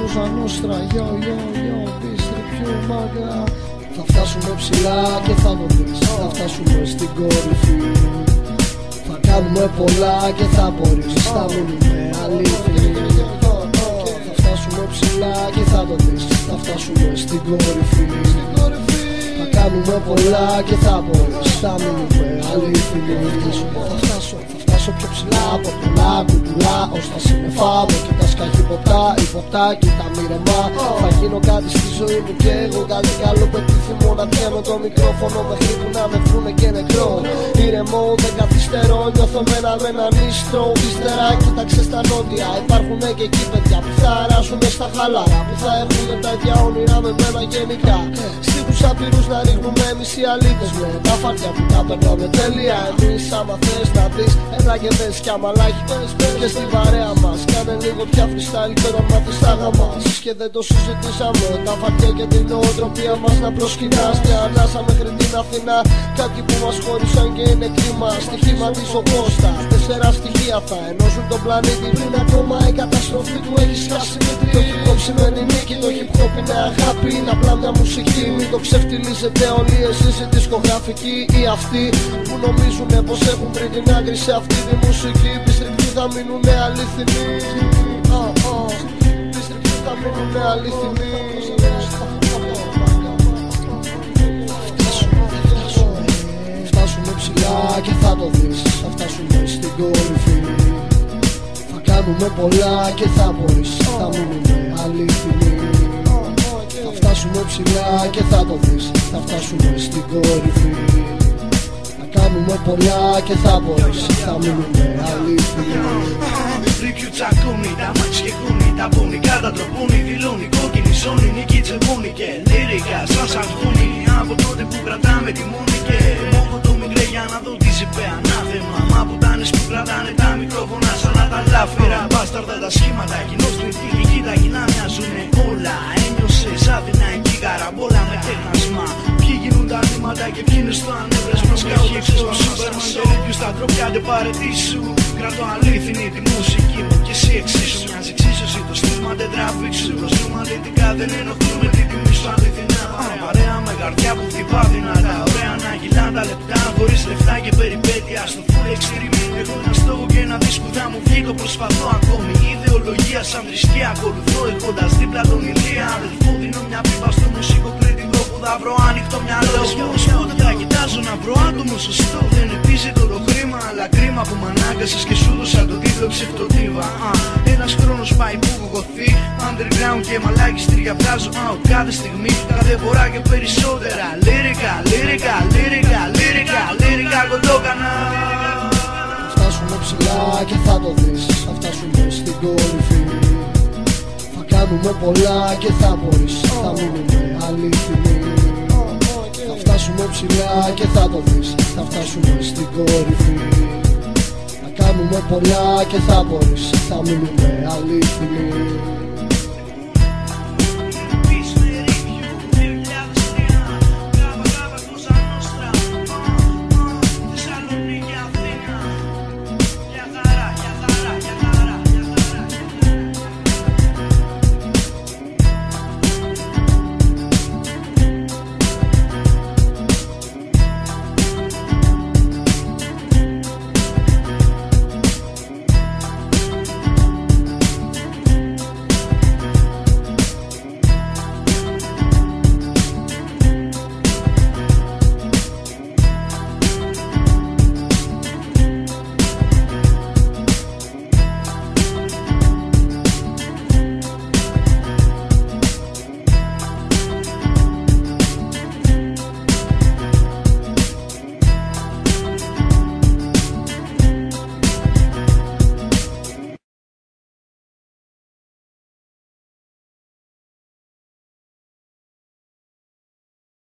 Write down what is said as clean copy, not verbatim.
Cosa nostra, θα φτάσουμε ψηλά και θα το δεις. Θα φτάσουμε στην κορυφή. Θα κάνουμε πολλά και θα μπορείς. Θα μείνουμε αλήθινοι. Θα φτάσουμε ψηλά και θα το δεις. Θα φτάσουμε στην κορυφή. Θα κάνουμε πολλά και θα μπορείς. Θα μείνουμε αλήθινοι. Θα φτάσω πιο ψηλά από πολλά κουκουλά. Ως τα σύννεφα με κοιτάς καχύποπτα. Υποπτά και τα μοίρεμα. Θα γίνω κάτι στη ζωή μου και εγώ κάτι καλό πετύχημο. Να πιάνω το μικρόφωνο μέχρι που να με βρούνε και νεκρό. Ήρεμο, δεν καθυστερώ, νιώθω με έναν ίστρο. Ύστερα κοίταξε στα νότια. Υπάρχουν και εκεί παιδιά που θα αράσουν στα χαλάρα. Που θα έχουν τα ίδια όνειρα με μένα γενικά. Στίχους απειρούς να ρίχνουμε εμείς οι αλήτες. Με τα φάρτια που τα περνάμε τέλεια. Εμείς άμα θες να δεις, έλα και δες κι άμα λάχει και στην παρέα μας. Κάνε λίγο πια freestyle και όταν μάθεις τα γαμάς. Και δεν το συζητήσαμε, τα φαρτιά και την νοοτροπία μας να προσκυνάς. Μια ανάσα μέχρι την Αθηνά, κάτι που μας χώρισαν και είναι κρίμα. Στοιχηματίζω Κώστα, 4 στοιχεία θα ενώσουν τον πλανήτη. Πριν ακόμα η καταστροφή του έχει σκάσει με το hip hop σημαίνει νίκη, το hip hop είναι αγάπη, είναι απλά μια μουσική. Μην το ξεφτιλίζετε όλοι εσείς οι δισκογραφικοί ή αυτοί που νομίζουνε πως έχουν βρει την άκρη σε αυτή τη μουσική. Πιστρεπτοί θα μείνουνε αληθινοί. Πιστρεπτοί θα μείνουνε αληθινοί. Φτάσουμε ψηλά και θα το δεις. Θα φτάσουμε στην κορυφή. Θα κάνουμε πολλά και θα μπορείς. Θα μείνουμε αληθινοί. Θα φτάσουμε ψηλά και θα το δεις. Θα φτάσουμε στην κορυφή. Θα κάνουμε πολλά και θα μπορείς. Θα μείνουμε αληθινοί. Ρίξου τσακούνι, τα μάτς και κούνι. Τα πούνι, κατατροπούνι, δηλώνει. Κόκκινη ζώνη, νίκη τσεβούνι. Και λίρικα σαν σαγούνι. Από τότε που κρατάμε τη μούνη. Και μόνο το μικρέ για να δω τι ζυπέ ανάθεμα. Μα πουτάνες που κρατάνε τα μικρόφωνα σαν να τα λάφυρα. Μπάσταρδα τα σχήματα, κοινώς την τύχη. Κοίτα κοινά μοιάζουνε όλα. Ένιωσες άδεινα εκεί καραμπόλα με τέχνασμα. Ποιοι γίνουν τα νήματα και ποιοι είναι στο ανέβρεσμα. Σκάχει έξω στο Σούπερμαν. Τερίπιου στα τρόπια δεν παρετήσου. Κρατώ αλήθινη τη μουσική μου και εσύ εξίσου. Μοιάζει εξίσωση το στίγμα δεν τραβήξου. Προστούμε αντιτικά δεν ενοχλούμε τη τιμή σου αληθινά. Παρέα με καρδιά που χτυπά δυνατά. Ωραία να γυλά τα λεπτά χωρίς λεφτά και περιπέτεια. Στο full experiment έχω ένα στόχο και ένα δίσκο που θα μου βγει. Το προσπαθώ ακόμη. Ιδεολογία σαν θρησκεία ακολουθώ έχοντας δίπλα τον Ηλία. Αδελφό δίνω μια πίπα στο μουσικό κριτικό που θα βρω ανοιχτό μυαλό. Πότε θα κοιτάζω να βρω άτομο σωστό. Δεν επίζητο το χρήμα αλλά κρίμα που μ' ανάγκασες και σου δώσα το τίτλο ψευτοτίβα. Ένας χρόνος πάει που έχω γωθεί. Underground και μαλάκι στριαβάζω out κάθε στιγμή. Κάθε φορά και περισσότερα. Λύρικα, λύρικα, λύρικα, λύρικα, λύρικα κοντόκανα. Θα φτάσουμε ψηλά και θα το δεις. Θα φτάσουμε στην κορυφή. Θα κάνουμε πολλά και θα μπορείς. Θα μείνουμε αλήθινοι. Θα φτάσουμε ψηλά και θα το δεις. Θα φτάσουμε στην κορυφή. Θα κάνουμε πολλά και θα μπορείς. Θα μείνουμε αλήθινοι.